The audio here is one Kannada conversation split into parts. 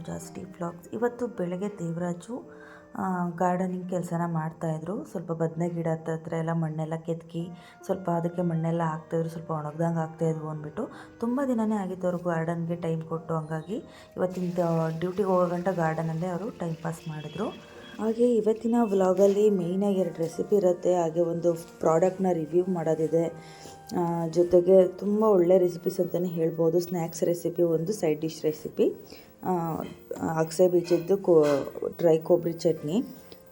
ಪೂಜಾ ಸ್ಟೀವ್ ವ್ಲಾಗ್ಸ್. ಇವತ್ತು ಬೆಳಗ್ಗೆ ದೇವರಾಜು ಗಾರ್ಡನಿಂಗ್ ಕೆಲಸನ ಮಾಡ್ತಾಯಿದ್ರು. ಸ್ವಲ್ಪ ಬದನೆ ಗಿಡ ಹತ್ರ ಎಲ್ಲ ಮಣ್ಣೆಲ್ಲ ಕೆದಕಿ ಸ್ವಲ್ಪ ಅದಕ್ಕೆ ಮಣ್ಣೆಲ್ಲ ಹಾಕ್ತಾಯಿದ್ರು, ಸ್ವಲ್ಪ ಒಣಗ್ದಂಗೆ ಆಗ್ತಾಯಿದ್ವು ಅಂದ್ಬಿಟ್ಟು. ತುಂಬ ದಿನವೇ ಆಗಿತ್ತು ಅವರು ಗಾರ್ಡನ್ಗೆ ಟೈಮ್ ಕೊಟ್ಟು. ಹಂಗಾಗಿ ಇವತ್ತಿನ ಡ್ಯೂಟಿಗೆ ಹೋಗೋ ಗಂಟ ಗಾರ್ಡನಲ್ಲೇ ಅವರು ಟೈಮ್ ಪಾಸ್ ಮಾಡಿದ್ರು. ಹಾಗೆ ಇವತ್ತಿನ ವ್ಲಾಗಲ್ಲಿ ಮೇಯ್ನಾಗಿ 2 ರೆಸಿಪಿ ಇರುತ್ತೆ. ಹಾಗೆ ಒಂದು ಪ್ರಾಡಕ್ಟ್ನ ರಿವ್ಯೂ ಮಾಡೋದಿದೆ. ಜೊತೆಗೆ ತುಂಬ ಒಳ್ಳೆ ರೆಸಿಪೀಸ್ ಅಂತಲೇ ಹೇಳ್ಬೋದು. ಸ್ನ್ಯಾಕ್ಸ್ ರೆಸಿಪಿ, ಒಂದು ಸೈಡ್ ಡಿಶ್ ರೆಸಿಪಿ, ಅಗಸೆ ಬೀಜದ್ದು ಡ್ರೈ ಕೊಬ್ಬರಿ ಚಟ್ನಿ.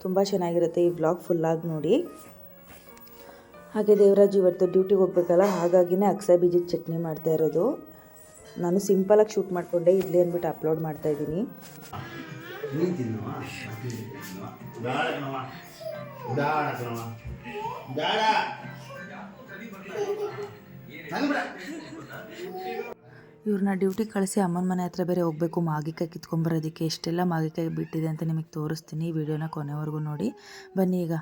ತುಂಬ ಚೆನ್ನಾಗಿರುತ್ತೆ. ಈ ವ್ಲಾಗ್ ಫುಲ್ಲಾಗಿ ನೋಡಿ. ಹಾಗೆ ದೇವರಾಜ್ ಇವತ್ತು ಡ್ಯೂಟಿಗೆ ಹೋಗ್ಬೇಕಲ್ಲ, ಹಾಗಾಗಿನೇ ಅಗಸೆ ಬೀಜದ ಚಟ್ನಿ ಮಾಡ್ತಾ ಇರೋದು. ನಾನು ಸಿಂಪಲಾಗಿ ಶೂಟ್ ಮಾಡಿಕೊಂಡೆ ಇರಲಿ ಅಂದ್ಬಿಟ್ಟು ಅಪ್ಲೋಡ್ ಮಾಡ್ತಾಯಿದ್ದೀನಿ. ಇವ್ರನ್ನ ಡ್ಯೂಟಿಗೆ ಕಳಿಸಿ ಅಮ್ಮನ ಮನೆ ಹತ್ರ ಬೇರೆ ಹೋಗಬೇಕು ಮಾಗಿಕಾಯಿ ಕಿತ್ಕೊಂಬರೋದಕ್ಕೆ. ಎಷ್ಟೆಲ್ಲ ಮಾಗಿಕಾಯಿ ಬಿಟ್ಟಿದೆ ಅಂತ ನಿಮಗೆ ತೋರಿಸ್ತೀನಿ. ಈ ವಿಡಿಯೋನ ಕೊನೆವರೆಗೂ ನೋಡಿ. ಬನ್ನಿ ಈಗ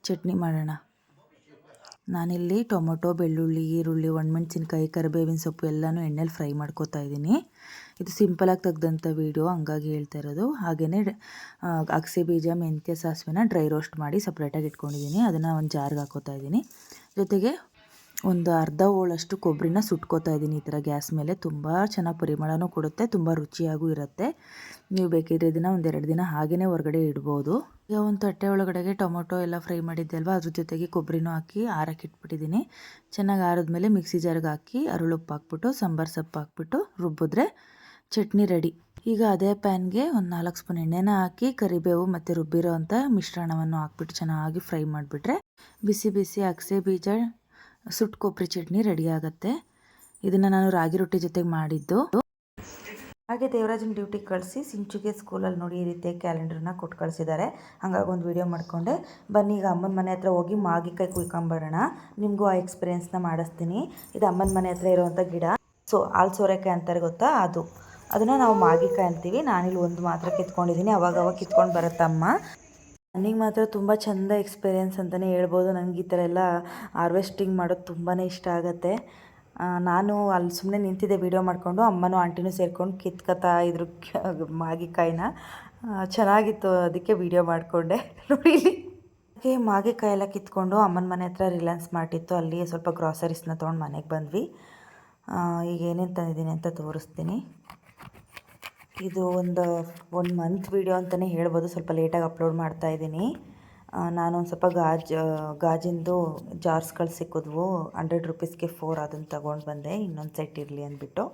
ಚಟ್ನಿ ಮಾಡೋಣ. ನಾನಿಲ್ಲಿ ಟೊಮೊಟೊ, ಬೆಳ್ಳುಳ್ಳಿ, ಈರುಳ್ಳಿ, ಒಣಮೆಣಸಿನ್ಕಾಯಿ, ಕರಿಬೇವಿನ ಸೊಪ್ಪು ಎಲ್ಲನೂ ಎಣ್ಣೆಲಿ ಫ್ರೈ ಮಾಡ್ಕೊತಾ ಇದ್ದೀನಿ. ಇದು ಸಿಂಪಲಾಗಿ ತೆಗ್ದಂಥ ವೀಡಿಯೋ, ಹಂಗಾಗಿ ಹೇಳ್ತಾ ಇರೋದು. ಹಾಗೆಯೇ ಅಗಸೆ ಬೀಜ, ಮೆಂತ್ಯ, ಸಾಸಿವೆನ ಡ್ರೈ ರೋಸ್ಟ್ ಮಾಡಿ ಸಪ್ರೇಟಾಗಿ ಇಟ್ಕೊಂಡಿದ್ದೀನಿ. ಅದನ್ನು ಒಂದು ಜಾರ್ಗೆ ಹಾಕೋತಾ ಇದ್ದೀನಿ. ಜೊತೆಗೆ ಒಂದು ಅರ್ಧ ಹೋಳಷ್ಟು ಕೊಬ್ಬರಿನ ಸುಟ್ಕೋತಾ ಇದ್ದೀನಿ ಈ ಥರ ಗ್ಯಾಸ್ ಮೇಲೆ. ತುಂಬ ಚೆನ್ನಾಗಿ ಪರಿಮಳನೂ ಕೊಡುತ್ತೆ, ತುಂಬ ರುಚಿಯಾಗೂ ಇರುತ್ತೆ. ನೀವು ಬೇಕಿದ್ರೆ ಇದನ್ನು 1-2 ದಿನ ಹಾಗೆಯೇ ಹೊರಗಡೆ ಇಡ್ಬೋದು. ಈಗ ಒಂದು ತಟ್ಟೆ ಒಳಗಡೆಗೆ ಟೊಮೊಟೊ ಎಲ್ಲ ಫ್ರೈ ಮಾಡಿದ್ದೆ ಅಲ್ವಾ, ಅದ್ರ ಜೊತೆಗೆ ಕೊಬ್ಬರಿನೂ ಹಾಕಿ ಆರಕ್ಕೆ ಇಟ್ಬಿಟ್ಟಿದ್ದೀನಿ. ಚೆನ್ನಾಗಿ ಆರಿದ್ಮೇಲೆ ಮಿಕ್ಸಿ ಜಾರ್ಗೆ ಹಾಕಿ ಅರಳುಪ್ಪು ಹಾಕ್ಬಿಟ್ಟು ಸಾಂಬಾರು ಸೊಪ್ಪು ಹಾಕ್ಬಿಟ್ಟು ರುಬ್ಬಿದ್ರೆ ಚಟ್ನಿ ರೆಡಿ. ಈಗ ಅದೇ ಪ್ಯಾನ್ಗೆ ಒಂದು 4 ಸ್ಪೂನ್ ಎಣ್ಣೆನ ಹಾಕಿ ಕರಿಬೇವು ಮತ್ತು ರುಬ್ಬಿರೋ ಅಂಥ ಮಿಶ್ರಣವನ್ನು ಹಾಕ್ಬಿಟ್ಟು ಚೆನ್ನಾಗಿ ಫ್ರೈ ಮಾಡಿಬಿಟ್ರೆ ಬಿಸಿ ಬಿಸಿ ಅಗಸೆ ಬೀಜ ಸುಟ್ಟು ಕೊಬ್ಬರಿ ಚಟ್ನಿ ರೆಡಿ ಆಗುತ್ತೆ. ಇದನ್ನು ನಾನು ರಾಗಿ ರೊಟ್ಟಿ ಜೊತೆಗೆ ಮಾಡಿದ್ದು. ಹಾಗೆ ದೇವರಾಜನ ಡ್ಯೂಟಿಗೆ ಕಳಿಸಿ ಸಿಂಚುಗೆ ಸ್ಕೂಲಲ್ಲಿ ನೋಡಿ ಈ ರೀತಿಯ ಕ್ಯಾಲೆಂಡರ್ನ ಕೊಟ್ಟು ಕಳಿಸಿದ್ದಾರೆ. ಹಾಗಾಗಿ ಒಂದು ವೀಡಿಯೋ ಮಾಡಿಕೊಂಡೆ. ಬನ್ನಿ ಈಗ ಅಮ್ಮನ ಮನೆ ಹತ್ರ ಹೋಗಿ ಮಾಗಿಕಾಯಿ ಕುಯ್ಕೊಂಬರೋಣ. ನಿಮಗೂ ಆ ಎಕ್ಸ್ಪೀರಿಯೆನ್ಸ್ನ ಮಾಡಿಸ್ತೀನಿ. ಇದು ಅಮ್ಮನ ಮನೆ ಹತ್ರ ಇರೋವಂಥ ಗಿಡ. ಹಾಲು ಸೋರೆಕಾಯಿ ಅಂತಾರೆ ಗೊತ್ತಾ, ಅದನ್ನು ನಾವು ಮಾಗಿಕಾಯಿ ಅಂತೀವಿ. ನಾನಿಲ್ಲಿ ಒಂದು ಮಾತ್ರ ಕಿತ್ಕೊಂಡಿದ್ದೀನಿ. ಅವಾಗ ಕಿತ್ಕೊಂಡು ಬರುತ್ತಮ್ಮ. ನನಗೆ ಮಾತ್ರ ತುಂಬ ಚೆಂದ ಎಕ್ಸ್ಪೀರಿಯೆನ್ಸ್ ಅಂತಲೇ ಹೇಳ್ಬೋದು. ನನಗೆ ಈ ಥರ ಎಲ್ಲ ಹಾರ್ವೆಸ್ಟಿಂಗ್ ಮಾಡೋದು ತುಂಬಾ ಇಷ್ಟ ಆಗುತ್ತೆ. ನಾನು ಅಲ್ಲಿ ಸುಮ್ಮನೆ ನಿಂತಿದ್ದೆ ವೀಡಿಯೋ ಮಾಡಿಕೊಂಡು. ಅಮ್ಮನೂ ಆಂಟಿನೂ ಸೇರ್ಕೊಂಡು ಕಿತ್ಕೊತಾ ಇದ್ರು ಮಾಗಿಕಾಯಿನ. ಚೆನ್ನಾಗಿತ್ತು, ಅದಕ್ಕೆ ವೀಡಿಯೋ ಮಾಡಿಕೊಂಡೆ. ನೋಡಿ ಹಾಗೆ ಮಾಗಿಕಾಯಿ ಎಲ್ಲ ಕಿತ್ಕೊಂಡು ಅಮ್ಮನ ಮನೆ ಹತ್ರ ರಿಲಯನ್ಸ್ ಮಾರ್ಟ್ ಇತ್ತು, ಅಲ್ಲಿ ಸ್ವಲ್ಪ ಗ್ರಾಸರೀಸ್ನ ತೊಗೊಂಡು ಮನೆಗೆ ಬಂದ್ವಿ. ಈಗ ಏನೇನು ತಂದಿದ್ದೀನಿ ಅಂತ ತೋರಿಸ್ತೀನಿ. ಇದು ಒಂದು ಮಂತ್ ವೀಡಿಯೋ ಅಂತಲೇ ಹೇಳ್ಬೋದು. ಸ್ವಲ್ಪ ಲೇಟಾಗಿ ಅಪ್ಲೋಡ್ ಮಾಡ್ತಾಯಿದ್ದೀನಿ. ನಾನು ಒಂದು ಸ್ವಲ್ಪ ಗಾಜಿಂದು ಜಾರ್ಸ್ಗಳು ಸಿಕ್ಕಿದ್ವು. 100 ರೂಪೀಸ್ಗೆ 4, ಅದನ್ನು ತೊಗೊಂಡು ಬಂದೆ, ಇನ್ನೊಂದು ಸೆಟ್ ಇರಲಿ ಅಂದ್ಬಿಟ್ಟು.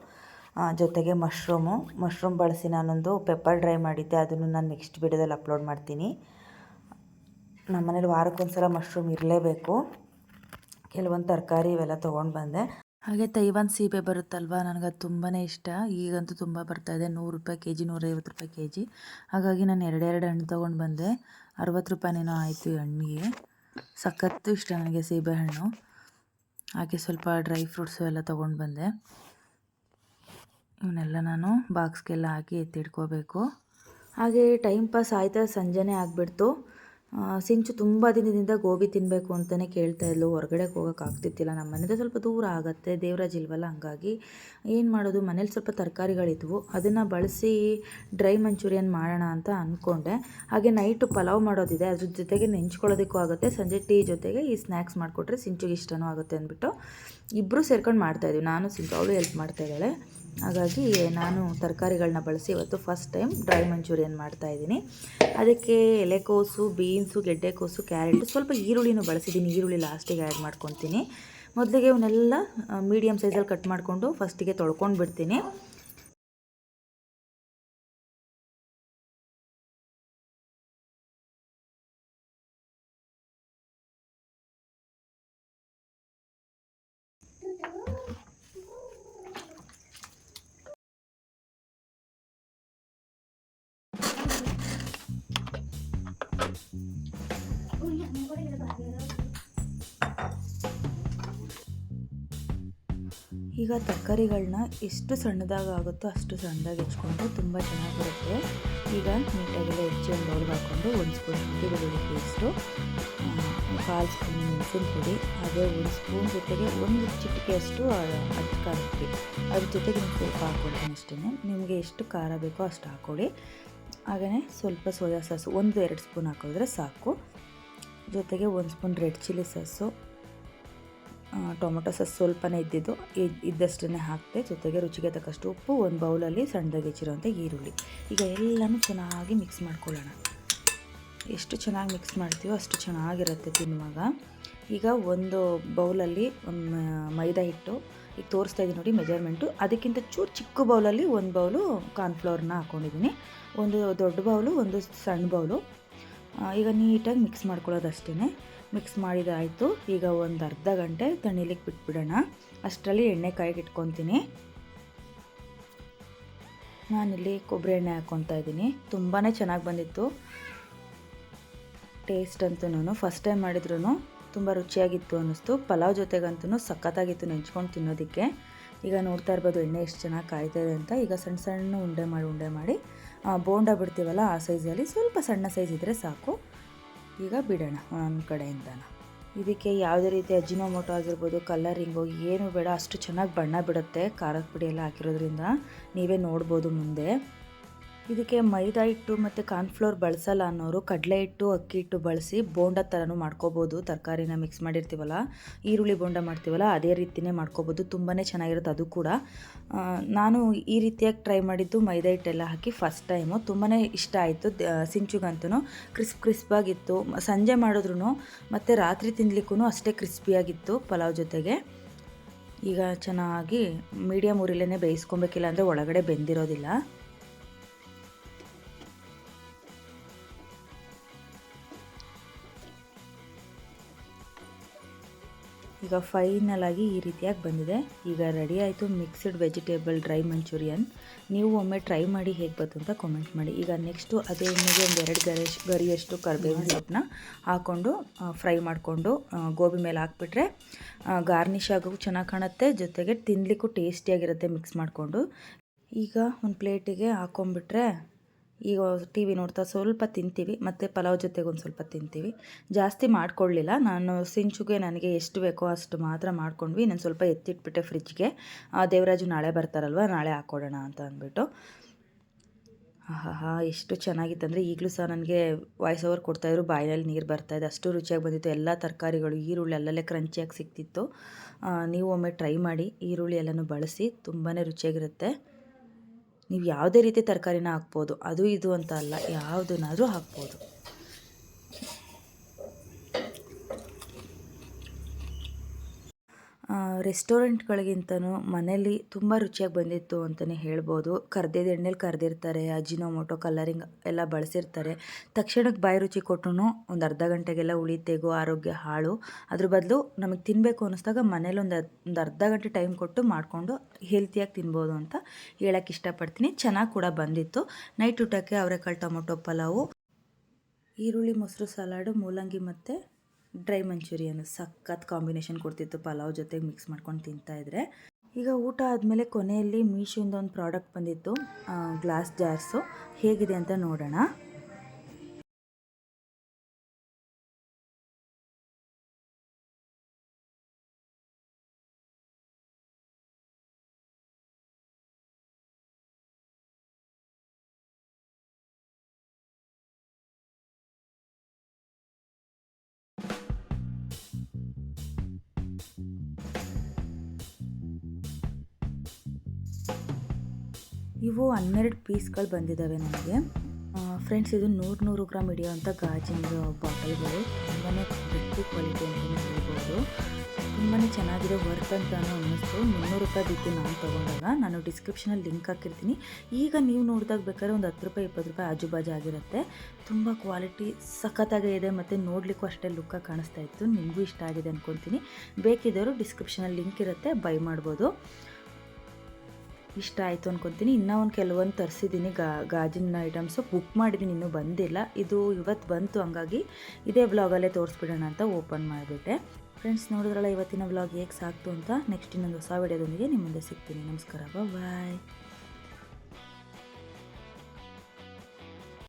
ಜೊತೆಗೆ ಮಶ್ರೂಮ್ ಬಳಸಿ ನಾನೊಂದು ಪೆಪ್ಪರ್ ಡ್ರೈ ಮಾಡಿದ್ದೆ. ಅದನ್ನು ನಾನು ನೆಕ್ಸ್ಟ್ ವೀಡಿಯೋದಲ್ಲಿ ಅಪ್ಲೋಡ್ ಮಾಡ್ತೀನಿ. ನಮ್ಮ ಮನೇಲಿ ವಾರಕ್ಕೊಂದ್ಸಲ ಮಶ್ರೂಮ್ ಇರಲೇಬೇಕು. ಕೆಲವೊಂದು ತರಕಾರಿ ಇವೆಲ್ಲ ತೊಗೊಂಡು ಬಂದೆ. ಹಾಗೆ ತೈವಾನ್ ಸೀಬೆ ಬರುತ್ತಲ್ವ, ನನಗದು ತುಂಬಾ ಇಷ್ಟ. ಈಗಂತೂ ತುಂಬ ಬರ್ತಾಯಿದೆ, 100 ರೂಪಾಯಿ ಕೆಜಿ, 150 ರೂಪಾಯಿ ಕೆಜಿ. ಹಾಗಾಗಿ ನಾನು 2 ಹಣ್ಣು ತೊಗೊಂಡು ಬಂದೆ. 60 ರೂಪಾಯಿನೇನೋ ಆಯಿತು ಈ ಹಣ್ಣಿಗೆ. ಸಖತ್ತು ಇಷ್ಟ ನನಗೆ ಸೀಬೆ ಹಣ್ಣು. ಹಾಗೆ ಸ್ವಲ್ಪ ಡ್ರೈ ಫ್ರೂಟ್ಸು ಎಲ್ಲ ತೊಗೊಂಡು ಬಂದೆ. ಇವನ್ನೆಲ್ಲ ನಾನು ಬಾಕ್ಸ್ಗೆಲ್ಲ ಹಾಕಿ ಎತ್ತಿಡ್ಕೋಬೇಕು. ಹಾಗೆ ಟೈಮ್ ಪಾಸ್ ಆಯ್ತಾ, ಸಂಜೆನೇ ಆಗಿಬಿಡ್ತು. ಸಿಂಚು ತುಂಬ ದಿನದಿಂದ ಗೋಬಿ ತಿನ್ನಬೇಕು ಅಂತಲೇ ಕೇಳ್ತಾಯಿದ್ಲು. ಹೊರಗಡೆ ಹೋಗೋಕ್ಕಾಗ್ತಿತ್ತಿಲ್ಲ, ನಮ್ಮ ಮನೆಯಿಂದ ಸ್ವಲ್ಪ ದೂರ ಆಗುತ್ತೆ, ದೇವರಾಜ್ ಇಲ್ವಲ್ಲ. ಹಂಗಾಗಿ ಏನು ಮಾಡೋದು, ಮನೇಲಿ ಸ್ವಲ್ಪ ತರಕಾರಿಗಳಿದ್ವು, ಅದನ್ನು ಬಳಸಿ ಡ್ರೈ ಮಂಚೂರಿಯನ್ ಮಾಡೋಣ ಅಂತ ಅಂದ್ಕೊಂಡೆ. ಹಾಗೆ ನೈಟು ಪಲಾವ್ ಮಾಡೋದಿದೆ, ಅದ್ರ ಜೊತೆಗೆ ನೆಂಚ್ಕೊಳ್ಳೋದಕ್ಕೂ ಆಗುತ್ತೆ. ಸಂಜೆ ಟೀ ಜೊತೆಗೆ ಈ ಸ್ನ್ಯಾಕ್ಸ್ ಮಾಡಿಕೊಟ್ರೆ ಸಿಂಚುಗೆ ಇಷ್ಟನೂ ಆಗುತ್ತೆ ಅಂದ್ಬಿಟ್ಟು ಇಬ್ಬರು ಸೇರ್ಕೊಂಡು ಮಾಡ್ತಾಯಿದ್ವಿ. ನಾನು ಸಿಂಚು, ಅವಳು ಹೆಲ್ಪ್ ಮಾಡ್ತಾಯಿದ್ದಾಳೆ. ಹಾಗಾಗಿ ನಾನು ತರಕಾರಿಗಳನ್ನ ಬಳಸಿ ಇವತ್ತು ಫಸ್ಟ್ ಟೈಮ್ ಡ್ರೈ ಮಂಚೂರಿಯನ್ ಮಾಡ್ತಾಯಿದ್ದೀನಿ. ಅದಕ್ಕೆ ಎಲೆಕೋಸು, ಬೀನ್ಸು, ಗೆಡ್ಡೆಕೋಸು, ಕ್ಯಾರೆಟ್, ಸ್ವಲ್ಪ ಈರುಳ್ಳಿನೂ ಬಳಸಿದ್ದೀನಿ. ಈರುಳ್ಳಿ ಲಾಸ್ಟಿಗೆ ಆ್ಯಡ್ ಮಾಡ್ಕೊತೀನಿ. ಮೊದಲಿಗೆ ಇವನ್ನೆಲ್ಲ ಮೀಡಿಯಮ್ ಸೈಜಲ್ಲಿ ಕಟ್ ಮಾಡಿಕೊಂಡು ಫಸ್ಟಿಗೆ ತೊಳ್ಕೊಂಡು ಬಿಡ್ತೀನಿ. ಈಗ ತರಕಾರಿಗಳನ್ನ ಎಷ್ಟು ಸಣ್ಣದಾಗುತ್ತೋ ಅಷ್ಟು ಸಣ್ಣದಾಗಿ ಹೆಚ್ಕೊಂಡು ತುಂಬ ಚೆನ್ನಾಗಿ ಬರುತ್ತೆ. ಈಗ ನೀಟಾಗೆಲ್ಲ ಹೆಚ್ಚಿ ಒಂದು ಬೌಲ್ಗೆ ಹಾಕ್ಕೊಂಡು 1 ಸ್ಪೂನ್ ಶುಂಠಿ ಬೆಳ್ಳುಳ್ಳಿ ಪೇಸ್ಟು, 1/4 ಸ್ಪೂನ್ ಮೆಣಸಿನ ಪುಡಿ, ಹಾಗೆ 1 ಸ್ಪೂನ್ ಜೊತೆಗೆ 1 ಚಿಟಿಕೆಯಷ್ಟು ಅಚ್ಚ ಖಾರದ ಪುಡಿ, ಅದ್ರ ಜೊತೆಗೆ ಸ್ವಲ್ಪ ಹಾಕ್ಕೊಳ್ತೀನಿ ಅಷ್ಟೇ. ನಿಮಗೆ ಎಷ್ಟು ಖಾರ ಬೇಕೋ ಅಷ್ಟು ಹಾಕ್ಕೊಳ್ಳಿ. ಹಾಗೆಯೇ ಸ್ವಲ್ಪ ಸೋಯಾ ಸಾಸು 1-2 ಸ್ಪೂನ್ ಹಾಕಿದ್ರೆ ಸಾಕು. ಜೊತೆಗೆ 1 spoon red chilli sauce, tomato sauce ಸ್ವಲ್ಪನೇ ಇದ್ದಷ್ಟೇ ಹಾಕಿದೆ. ಜೊತೆಗೆ ರುಚಿಗೆ ತಕ್ಕಷ್ಟು ಉಪ್ಪು, 1 ಬೌಲಲ್ಲಿ ಸಣ್ಣದಾಗಿ ಹೆಚ್ಚಿರೋಂಥ ಈರುಳ್ಳಿ. ಈಗ ಎಲ್ಲನೂ ಚೆನ್ನಾಗಿ ಮಿಕ್ಸ್ ಮಾಡ್ಕೊಳ್ಳೋಣ. ಎಷ್ಟು ಚೆನ್ನಾಗಿ ಮಿಕ್ಸ್ ಮಾಡ್ತೀವೋ ಅಷ್ಟು ಚೆನ್ನಾಗಿರುತ್ತೆ ತಿನ್ನುವಾಗ. ಈಗ 1 ಬೌಲಲ್ಲಿ ಮೈದಾ ಹಿಟ್ಟು, ಈಗ ತೋರಿಸ್ತಾ ಇದ್ದೀನಿ ನೋಡಿ ಮೆಜರ್ಮೆಂಟು, ಅದಕ್ಕಿಂತ ಚೂರು ಚಿಕ್ಕ ಬೌಲಲ್ಲಿ 1 ಬೌಲು ಕಾರ್ನ್ಫ್ಲವರ್ನ ಹಾಕ್ಕೊಂಡಿದ್ದೀನಿ, 1 ದೊಡ್ಡ ಬೌಲು, 1 ಸಣ್ಣ ಬೌಲು. ಈಗ ನೀಟಾಗಿ ಮಿಕ್ಸ್ ಮಾಡ್ಕೊಳ್ಳೋದಷ್ಟೇ. ಮಿಕ್ಸ್ ಮಾಡಿದಾಯಿತು. ಈಗ ಒಂದು ಅರ್ಧ ಗಂಟೆ ತಣ್ಣೀಲಿಕ್ಕೆ ಬಿಟ್ಬಿಡೋಣ. ಅಷ್ಟರಲ್ಲಿ ಎಣ್ಣೆ ಕಾಯಿಗೆ ಇಟ್ಕೊತೀನಿ. ನಾನಿಲ್ಲಿ ಕೊಬ್ಬರಿ ಎಣ್ಣೆ ಹಾಕ್ಕೊತಾ ಇದ್ದೀನಿ. ತುಂಬಾ ಚೆನ್ನಾಗಿ ಬಂದಿತ್ತು ಟೇಸ್ಟ್ ಅಂತೂ. ಫಸ್ಟ್ ಟೈಮ್ ಮಾಡಿದ್ರೂ ತುಂಬ ರುಚಿಯಾಗಿತ್ತು ಅನ್ನಿಸ್ತು. ಪಲಾವ್ ಜೊತೆಗಂತೂ ಸಖತ್ತಾಗಿತ್ತು ನೆಂಚ್ಕೊಂಡು ತಿನ್ನೋದಕ್ಕೆ. ಈಗ ನೋಡ್ತಾ ಇರ್ಬೋದು ಎಣ್ಣೆ ಎಷ್ಟು ಚೆನ್ನಾಗಿ ಕಾಯ್ತಾ ಇದೆ ಅಂತ. ಈಗ ಸಣ್ಣ ಸಣ್ಣ ಉಂಡೆ ಮಾಡಿ ಬೋಂಡ ಬಿಡ್ತೀವಲ್ಲ ಆ ಸೈಜಲ್ಲಿ, ಸ್ವಲ್ಪ ಸಣ್ಣ ಸೈಜ್ ಇದ್ದರೆ ಸಾಕು. ಈಗ ಬಿಡೋಣ ಒಂದು ಕಡೆಯಿಂದ. ಇದಕ್ಕೆ ಯಾವುದೇ ರೀತಿ ಅಜಿನೋಮೋಟೊ ಆಗಿರ್ಬೋದು, ಕಲರಿಂಗು ಏನು ಬೇಡ, ಅಷ್ಟು ಚೆನ್ನಾಗಿ ಬಣ್ಣ ಬಿಡುತ್ತೆ ಖಾರದ ಪುಡಿ ಎಲ್ಲ ಹಾಕಿರೋದ್ರಿಂದ. ನೀವೇ ನೋಡ್ಬೋದು ಮುಂದೆ. ಇದಕ್ಕೆ ಮೈದಾ ಹಿಟ್ಟು ಮತ್ತು ಕಾರ್ನ್ಫ್ಲೋರ್ ಬಳಸಲ್ಲ ಅನ್ನೋರು ಕಡಲೆ ಹಿಟ್ಟು, ಅಕ್ಕಿ ಹಿಟ್ಟು ಬಳಸಿ ಬೋಂಡ ಥರನೂ ಮಾಡ್ಕೋಬೋದು. ತರಕಾರಿನ ಮಿಕ್ಸ್ ಮಾಡಿರ್ತೀವಲ್ಲ, ಈರುಳ್ಳಿ ಬೋಂಡ ಮಾಡ್ತೀವಲ್ಲ ಅದೇ ರೀತಿಯೇ ಮಾಡ್ಕೋಬೋದು. ತುಂಬಾ ಚೆನ್ನಾಗಿರುತ್ತೆ ಅದು ಕೂಡ. ನಾನು ಈ ರೀತಿಯಾಗಿ ಟ್ರೈ ಮಾಡಿದ್ದು ಮೈದಾ ಹಿಟ್ಟೆಲ್ಲ ಹಾಕಿ ಫಸ್ಟ್ ಟೈಮು. ತುಂಬಾ ಇಷ್ಟ ಆಯಿತು. ಸಿಂಚುಗಂತೂ ಕ್ರಿಸ್ಪಾಗಿತ್ತು. ಸಂಜೆ ಮಾಡಿದ್ರು ಮತ್ತು ರಾತ್ರಿ ತಿನ್ನಲಿಕ್ಕೂ ಅಷ್ಟೇ ಕ್ರಿಸ್ಪಿಯಾಗಿತ್ತು ಪಲಾವ್ ಜೊತೆಗೆ. ಈಗ ಚೆನ್ನಾಗಿ ಮೀಡಿಯಮ್ ಉರಿಲೇ ಬೇಯಿಸ್ಕೊಬೇಕಿಲ್ಲ ಅಂದರೆ ಒಳಗಡೆ ಬೆಂದಿರೋದಿಲ್ಲ. ಈಗ ಫೈನಲ್ ಆಗಿ ಈ ರೀತಿಯಾಗಿ ಬಂದಿದೆ. ಈಗ ರೆಡಿ ಆಯಿತು ಮಿಕ್ಸ್ಡ್ ವೆಜಿಟೇಬಲ್ ಡ್ರೈ ಮಂಚೂರಿಯನ್. ನೀವು ಒಮ್ಮೆ ಟ್ರೈ ಮಾಡಿ ಹೇಗೆ ಬಂತು ಅಂತ ಕಾಮೆಂಟ್ ಮಾಡಿ. ಈಗ ನೆಕ್ಸ್ಟು ಅದೇ ಎಣ್ಣೆಗೆ ಒಂದು 2 ಗರಿಯಷ್ಟು ಕರಿಬೇವಿನ ಸೊಪ್ಪನ್ನ ಹಾಕ್ಕೊಂಡು ಫ್ರೈ ಮಾಡಿಕೊಂಡು ಗೋಬಿ ಮೇಲೆ ಹಾಕ್ಬಿಟ್ರೆ ಗಾರ್ನಿಷ್ ಆಗೋಕ್ಕೂ ಚೆನ್ನಾಗಿ ಕಾಣುತ್ತೆ. ಜೊತೆಗೆ ತಿನ್ನಲಿಕ್ಕೂ ಟೇಸ್ಟಿಯಾಗಿರುತ್ತೆ ಮಿಕ್ಸ್ ಮಾಡಿಕೊಂಡು. ಈಗ ಒಂದು ಪ್ಲೇಟಿಗೆ ಹಾಕ್ಕೊಂಬಿಟ್ರೆ ಈಗ ಟಿ ವಿ ನೋಡ್ತಾ ಸ್ವಲ್ಪ ತಿಂತೀವಿ, ಮತ್ತು ಪಲಾವ್ ಜೊತೆಗೆ ಒಂದು ಸ್ವಲ್ಪ ತಿಂತೀವಿ. ಜಾಸ್ತಿ ಮಾಡ್ಕೊಳ್ಳಿಲ್ಲ ನಾನು. ಸಿಂಚುಗೆ ನನಗೆ ಎಷ್ಟು ಬೇಕೋ ಅಷ್ಟು ಮಾತ್ರ ಮಾಡ್ಕೊಂಡ್ವಿ. ನಾನು ಸ್ವಲ್ಪ ಎತ್ತಿಟ್ಬಿಟ್ಟೆ ಫ್ರಿಜ್ಗೆ. ದೇವರಾಜು ನಾಳೆ ಬರ್ತಾರಲ್ವ, ನಾಳೆ ಹಾಕ್ಕೊಡೋಣ ಅಂತ ಅಂದ್ಬಿಟ್ಟು. ಆಹಾ ಎಷ್ಟು ಚೆನ್ನಾಗಿತ್ತಂದರೆ ಈಗಲೂ ಸಹ ನನಗೆ ವಾಯ್ಸ್ ಓವರ್ ಕೊಡ್ತಾಯಿದ್ರು, ಬಾಯಿನಲ್ಲಿ ನೀರು ಬರ್ತಾಯಿದೆ, ಅಷ್ಟು ರುಚಿಯಾಗಿ ಬಂದಿತ್ತು. ಎಲ್ಲ ತರಕಾರಿಗಳು, ಈರುಳ್ಳಿ ಅಲ್ಲಲ್ಲೇ ಕ್ರಂಚಿಯಾಗಿ ಸಿಕ್ತಿತ್ತು. ನೀವು ಒಮ್ಮೆ ಟ್ರೈ ಮಾಡಿ, ಈರುಳ್ಳಿ ಎಲ್ಲನೂ ಬಳಸಿ, ತುಂಬಾ ರುಚಿಯಾಗಿರುತ್ತೆ. ನೀವು ಯಾವುದೇ ರೀತಿ ತರಕಾರಿನ ಹಾಕ್ಬೋದು, ಅದು ಇದು ಅಂತ ಅಲ್ಲ, ಯಾವುದನ್ನಾದರೂ ಹಾಕ್ಬೋದು. ರೆಸ್ಟೋರೆಂಟ್ಗಳಿಗಿಂತನೂ ಮನೇಲಿ ತುಂಬ ರುಚಿಯಾಗಿ ಬಂದಿತ್ತು ಅಂತಲೇ ಹೇಳ್ಬೋದು. ಕರ್ದಿದ್ದ ಎಣ್ಣೆಲಿ ಕರೆದಿರ್ತಾರೆ, ಅಜಿನೋಮೋಟೊ, ಕಲರಿಂಗ್ ಎಲ್ಲ ಬಳಸಿರ್ತಾರೆ. ತಕ್ಷಣಕ್ಕೆ ಬಾಯಿ ರುಚಿ ಕೊಟ್ಟರು ಒಂದು ಅರ್ಧ ಗಂಟೆಗೆಲ್ಲ ಉಳಿತೆಗೋ, ಆರೋಗ್ಯ ಹಾಳು. ಅದ್ರ ಬದಲು ನಮಗೆ ತಿನ್ನಬೇಕು ಅನ್ನಿಸ್ದಾಗ ಮನೇಲಿ ಒಂದು ಅರ್ಧ ಗಂಟೆ ಟೈಮ್ ಕೊಟ್ಟು ಮಾಡಿಕೊಂಡು ಹೆಲ್ತಿಯಾಗಿ ತಿನ್ಬೋದು ಅಂತ ಹೇಳೋಕ್ಕೆ ಇಷ್ಟಪಡ್ತೀನಿ. ಚೆನ್ನಾಗಿ ಕೂಡ ಬಂದಿತ್ತು. ನೈಟ್ ಊಟಕ್ಕೆ ಅವರೆಕಾಳು ಟೊಮೊಟೊ ಪಲಾವು, ಈರುಳ್ಳಿ ಮೊಸರು ಸಲಾಡು, ಮೂಲಂಗಿ ಮತ್ತು ಡ್ರೈ ಮಂಚೂರಿಯನ್ ಸಖತ್ ಕಾಂಬಿನೇಷನ್ ಕೊಡ್ತಿತ್ತು ಪಲಾವ್ ಜೊತೆಗೆ ಮಿಕ್ಸ್ ಮಾಡ್ಕೊಂಡು ತಿಂತಾಯಿದ್ರೆ. ಈಗ ಊಟ ಆದಮೇಲೆ ಕೊನೆಯಲ್ಲಿ ಮೀಶೋಯಿಂದ ಒಂದು ಪ್ರಾಡಕ್ಟ್ ಬಂದಿತ್ತು, ಗ್ಲಾಸ್ ಜಾರ್ಸು. ಹೇಗಿದೆ ಅಂತ ನೋಡೋಣ. ಇವು 12 ಪೀಸ್ಗಳು ಬಂದಿದ್ದಾವೆ ನನಗೆ. ಫ್ರೆಂಡ್ಸ್, ಇದು 100 ಗ್ರಾಮ್ ಹಿಡಿಯೋವಂಥ ಗಾಜಿನ ಬಾಟಲ್ಗಳು. ತುಂಬಾ ಗಟ್ಟಿ ಕ್ವಾಲಿಟಿ ಅಂತಲೇ ಹೇಳ್ಬೋದು. ತುಂಬಾ ಚೆನ್ನಾಗಿದೆ, ವರ್ತ್ ಅಂತಲೂ ಅನ್ನಿಸ್ತು. 300 ರೂಪಾಯಿ ಬಿತ್ತು ನಾನು ತೊಗೊಂಡಾಗ. ನಾನು ಡಿಸ್ಕ್ರಿಪ್ಷನಲ್ಲಿ ಲಿಂಕ್ ಹಾಕಿರ್ತೀನಿ. ಈಗ ನೀವು ನೋಡಿದಾಗ ಬೇಕಾದ್ರೆ ಒಂದು 10 ರೂಪಾಯಿ 20 ರೂಪಾಯಿ ಆಜುಬಾಜು ಆಗಿರುತ್ತೆ. ತುಂಬ ಕ್ವಾಲಿಟಿ ಸಖತ್ತಾಗೇ ಇದೆ ಮತ್ತು ನೋಡಲಿಕ್ಕೂ ಅಷ್ಟೇ ಲುಕ್ಕಾಗಿ ಕಾಣಿಸ್ತಾ ಇತ್ತು. ನಿಮಗೂ ಇಷ್ಟ ಆಗಿದೆ ಅಂದ್ಕೊತೀನಿ. ಬೇಕಿದ್ದವರು ಡಿಸ್ಕ್ರಿಪ್ಷನಲ್ಲಿ ಲಿಂಕ್ ಇರುತ್ತೆ, ಬೈ ಮಾಡ್ಬೋದು. ಇಷ್ಟ ಆಯಿತು ಅಂದ್ಕೊತೀನಿ. ಇನ್ನೂ ಕೆಲವೊಂದು ತರಿಸಿದ್ದೀನಿ ಗಾಜಿನ ಐಟಮ್ಸು, ಬುಕ್ ಮಾಡಿದ್ದೀನಿ, ಇನ್ನೂ ಬಂದಿಲ್ಲ. ಇದು ಇವತ್ತು ಬಂತು, ಹಂಗಾಗಿ ಇದೇ ವ್ಲಾಗಲ್ಲೇ ತೋರಿಸ್ಬಿಡೋಣ ಅಂತ ಓಪನ್ ಮಾಡಿಬಿಟ್ಟೆ. ಫ್ರೆಂಡ್ಸ್, ನೋಡಿದ್ರಲ್ಲ ಇವತ್ತಿನ ವ್ಲಾಗ್ ಹೇಗೆ ಸಾಕ್ತು ಅಂತ. ನೆಕ್ಸ್ಟ್ ಇನ್ನೊಂದು ಹೊಸ ವಿಡಿಯೋದೊಂದಿಗೆ ನಿಮ್ಮ ಮುಂದೆ ಸಿಗ್ತೀನಿ. ನಮಸ್ಕಾರ, ಬಾಯ್.